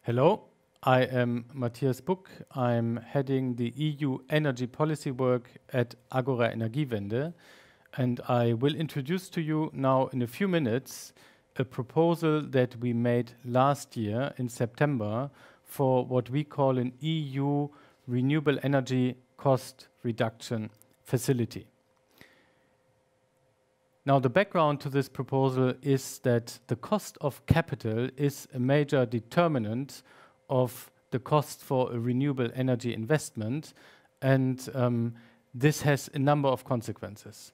Hello, I am Matthias Buck. I'm heading the EU energy policy work at Agora Energiewende, and I will introduce to you now in a few minutes a proposal that we made last year in September for what we call an EU renewable energy cost reduction facility. Now, the background to this proposal is that the cost of capital is a major determinant of the cost for a renewable energy investment, and this has a number of consequences.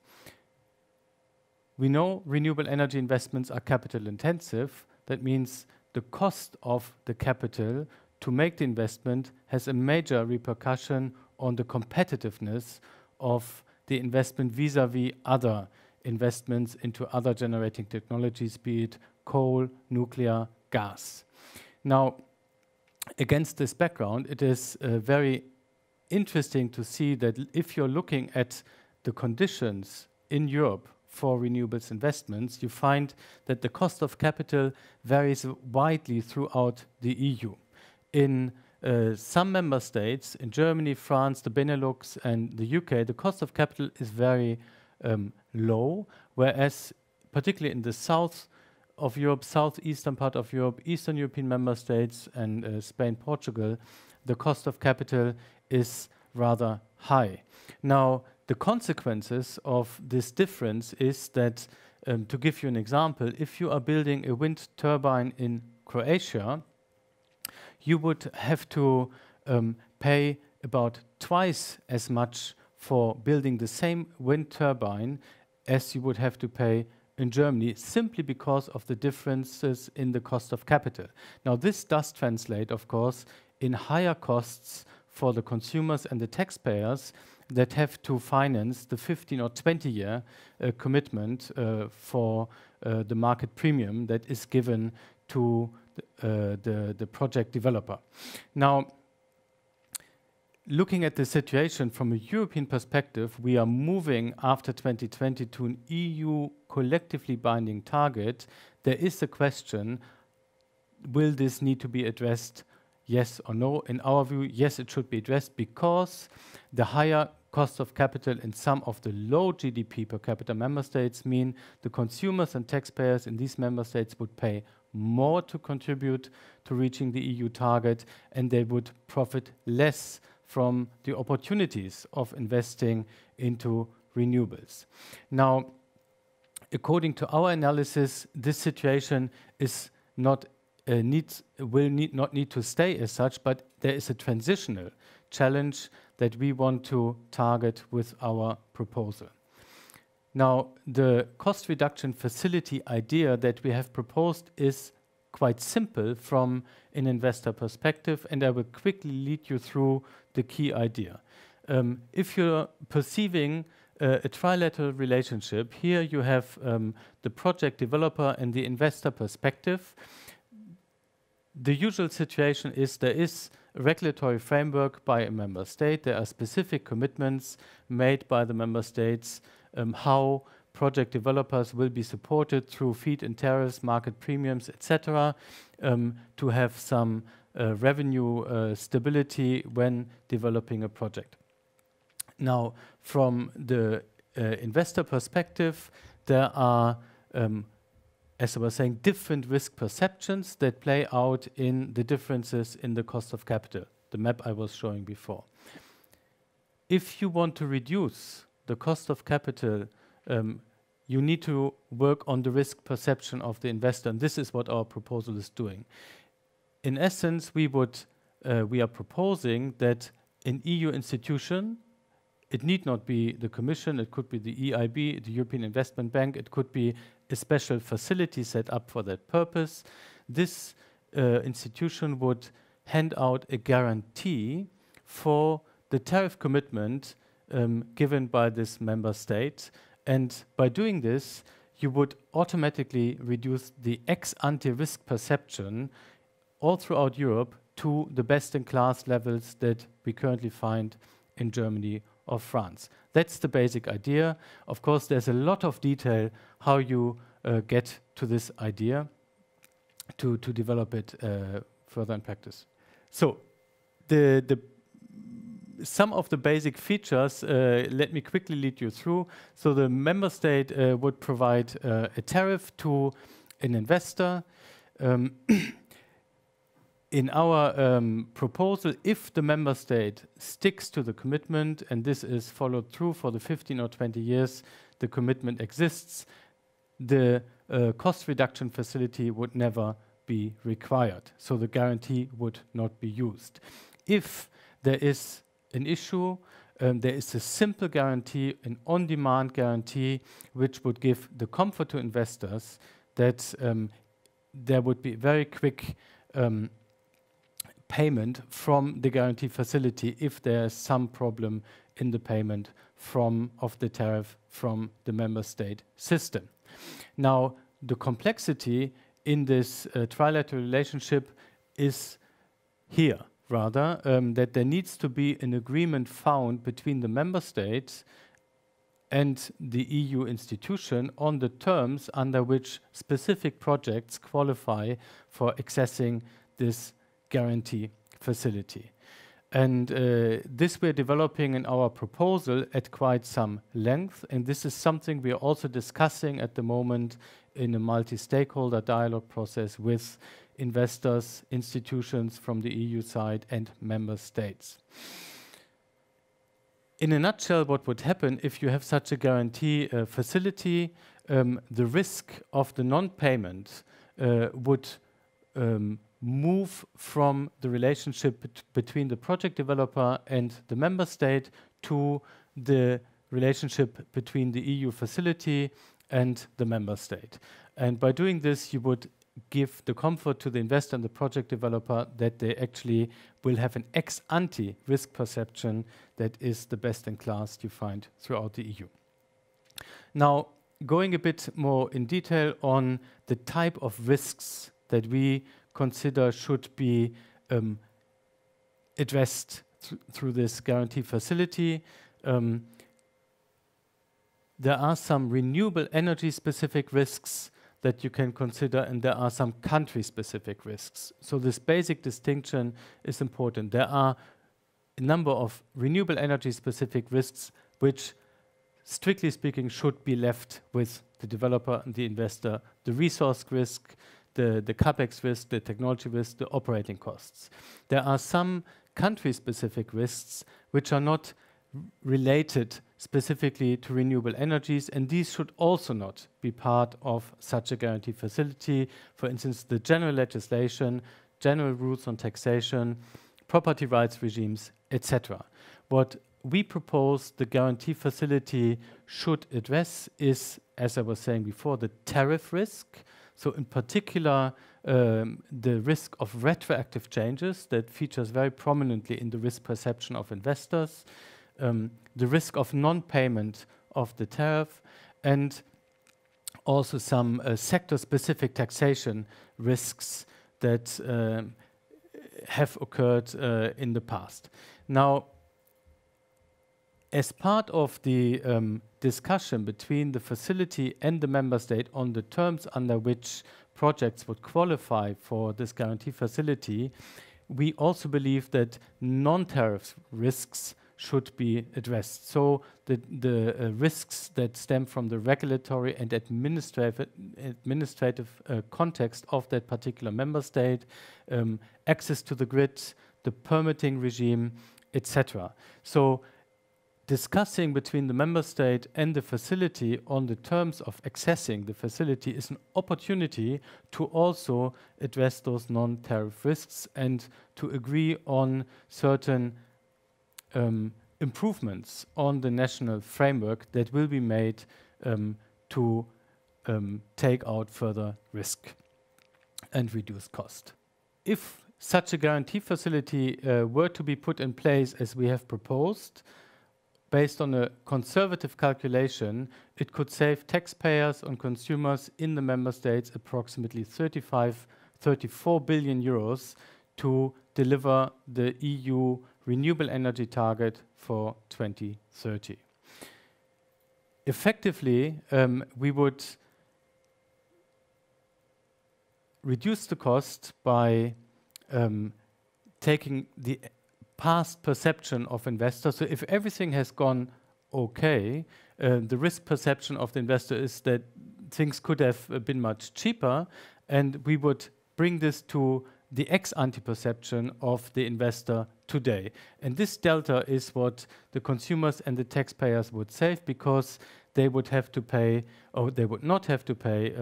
We know renewable energy investments are capital intensive. That means the cost of the capital to make the investment has a major repercussion on the competitiveness of the investment vis-à-vis other investments into other generating technologies, be it coal, nuclear, gas. Now, against this background, it is very interesting to see that if you're looking at the conditions in Europe for renewables investments, you find that the cost of capital varies widely throughout the EU. In some member states, in Germany, France, the Benelux, and the UK, the cost of capital is very low, whereas particularly in the south of Europe, southeastern part of Europe, Eastern European member states, and Spain, Portugal, the cost of capital is rather high. Now, the consequences of this difference is that, to give you an example, if you are building a wind turbine in Croatia, you would have to pay about twice as much for building the same wind turbine as you would have to pay in Germany, simply because of the differences in the cost of capital. Now, this does translate, of course, in higher costs for the consumers and the taxpayers that have to finance the 15 or 20-year commitment for the market premium that is given to the project developer. Now, looking at the situation from a European perspective, we are moving after 2020 to an EU collectively binding target. There is a question, will this need to be addressed, yes or no? In our view, yes, it should be addressed, because the higher cost of capital in some of the low GDP per capita member states mean the consumers and taxpayers in these member states would pay more to contribute to reaching the EU target, and they would profit less from the opportunities of investing into renewables. Now, according to our analysis, this situation is not not need to stay as such, but there is a transitional challenge that we want to target with our proposal. Now, the cost reduction facility idea that we have proposed is quite simple from an investor perspective, and I will quickly lead you through the key idea. If you're perceiving a trilateral relationship, here you have the project developer and the investor perspective. The usual situation is there is a regulatory framework by a member state. There are specific commitments made by the member states how project developers will be supported through feed-in tariffs, market premiums, etc., to have some revenue stability when developing a project. Now, from the investor perspective, there are, as I was saying, different risk perceptions that play out in the differences in the cost of capital, the map I was showing before. If you want to reduce the cost of capital, you need to work on the risk perception of the investor, and this is what our proposal is doing. In essence, we are proposing that an EU institution, it need not be the Commission, it could be the EIB, the European Investment Bank, it could be a special facility set up for that purpose. This institution would hand out a guarantee for the tariff commitment given by this member state. And by doing this, you would automatically reduce the ex-ante risk perception all throughout Europe to the best-in-class levels that we currently find in Germany or France. That's the basic idea. Of course, there's a lot of detail how you get to this idea to develop it further in practice. So some of the basic features, let me quickly lead you through. So the member state would provide a tariff to an investor. In our proposal, if the member state sticks to the commitment, and this is followed through for the 15 or 20 years the commitment exists, the cost reduction facility would never be required. So the guarantee would not be used. If there is an issue, there is a simple guarantee, an on-demand guarantee, which would give the comfort to investors that there would be very quick payment from the guarantee facility if there is some problem in the payment of the tariff from the member state system. Now, the complexity in this trilateral relationship is here, rather, that there needs to be an agreement found between the member states and the EU institution on the terms under which specific projects qualify for accessing this guarantee facility. And this we're developing in our proposal at quite some length, and this is something we are also discussing at the moment in a multi-stakeholder dialogue process with investors, institutions from the EU side, and member states. In a nutshell, what would happen if you have such a guarantee facility, the risk of the non-payment would move from the relationship between the project developer and the member state to the relationship between the EU facility and the member state. And by doing this, you would give the comfort to the investor and the project developer that they actually will have an ex-ante risk perception that is the best in class you find throughout the EU. Now, going a bit more in detail on the type of risks that we consider should be addressed through this guarantee facility. There are some renewable energy specific risks that you can consider, and there are some country specific risks. So this basic distinction is important. There are a number of renewable energy specific risks which, strictly speaking, should be left with the developer and the investor. The resource risk, the capex risk, the technology risk, the operating costs. There are some country-specific risks which are not related specifically to renewable energies, and these should also not be part of such a guarantee facility. For instance, the general legislation, general rules on taxation, property rights regimes, etc. What we propose the guarantee facility should address is, as I was saying before, the tariff risk. So in particular, the risk of retroactive changes that features very prominently in the risk perception of investors, the risk of non-payment of the tariff, and also some sector-specific taxation risks that have occurred in the past. Now, as part of the discussion between the facility and the member state on the terms under which projects would qualify for this guarantee facility, we also believe that non-tariff risks should be addressed. So the risks that stem from the regulatory and administrative context of that particular member state, access to the grid, the permitting regime, etc. So discussing between the member state and the facility on the terms of accessing the facility is an opportunity to also address those non-tariff risks and to agree on certain improvements on the national framework that will be made to take out further risk and reduce cost. If such a guarantee facility were to be put in place as we have proposed, based on a conservative calculation, it could save taxpayers and consumers in the member states approximately 34 billion euros to deliver the EU renewable energy target for 2030. Effectively, we would reduce the cost by taking the past perception of investors. So if everything has gone okay, the risk perception of the investor is that things could have been much cheaper, and we would bring this to the ex-ante perception of the investor today. And this delta is what the consumers and the taxpayers would save, because they would have to pay, or they would not have to pay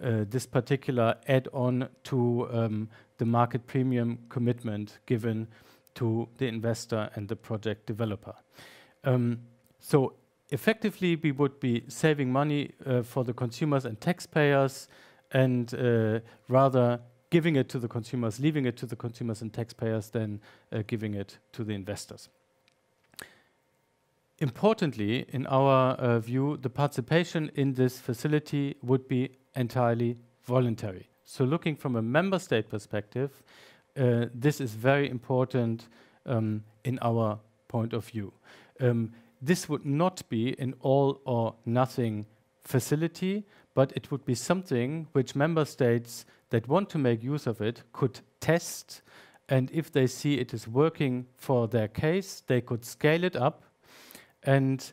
this particular add-on to the market premium commitment given to the investor and the project developer. So effectively, we would be saving money for the consumers and taxpayers, and rather giving it to the consumers, leaving it to the consumers and taxpayers than giving it to the investors. Importantly, in our view, the participation in this facility would be entirely voluntary. So looking from a member state perspective, this is very important in our point of view. This would not be an all or nothing facility, but it would be something which member states that want to make use of it could test, and if they see it is working for their case, they could scale it up, and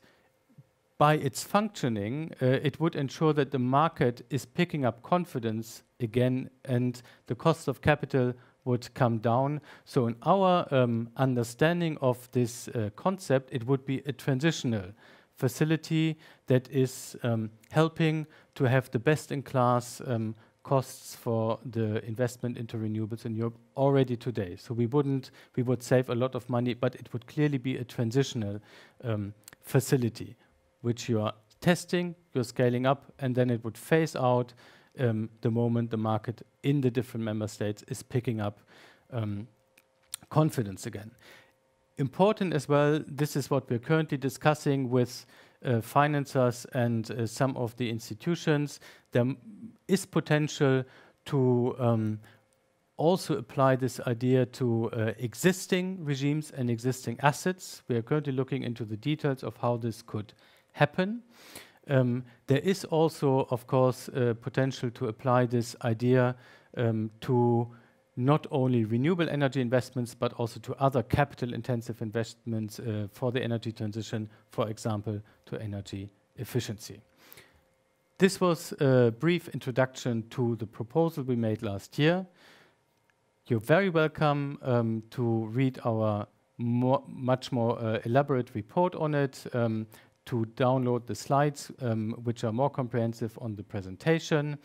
by its functioning, it would ensure that the market is picking up confidence again, and the cost of capital would come down. So in our understanding of this concept, it would be a transitional facility that is helping to have the best-in-class costs for the investment into renewables in Europe already today. So we would save a lot of money, but it would clearly be a transitional facility, which you are testing, you're scaling up, and then it would phase out the moment the market in the different member states is picking up confidence again. Important as well, this is what we're currently discussing with financiers and some of the institutions. There is potential to also apply this idea to existing regimes and existing assets. We are currently looking into the details of how this could happen. There is also, of course, potential to apply this idea to not only renewable energy investments, but also to other capital-intensive investments for the energy transition, for example, to energy efficiency. This was a brief introduction to the proposal we made last year. You're very welcome to read our much more elaborate report on it, to download the slides, which are more comprehensive on the presentation,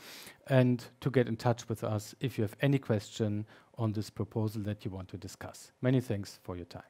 and to get in touch with us if you have any question on this proposal that you want to discuss. Many thanks for your time.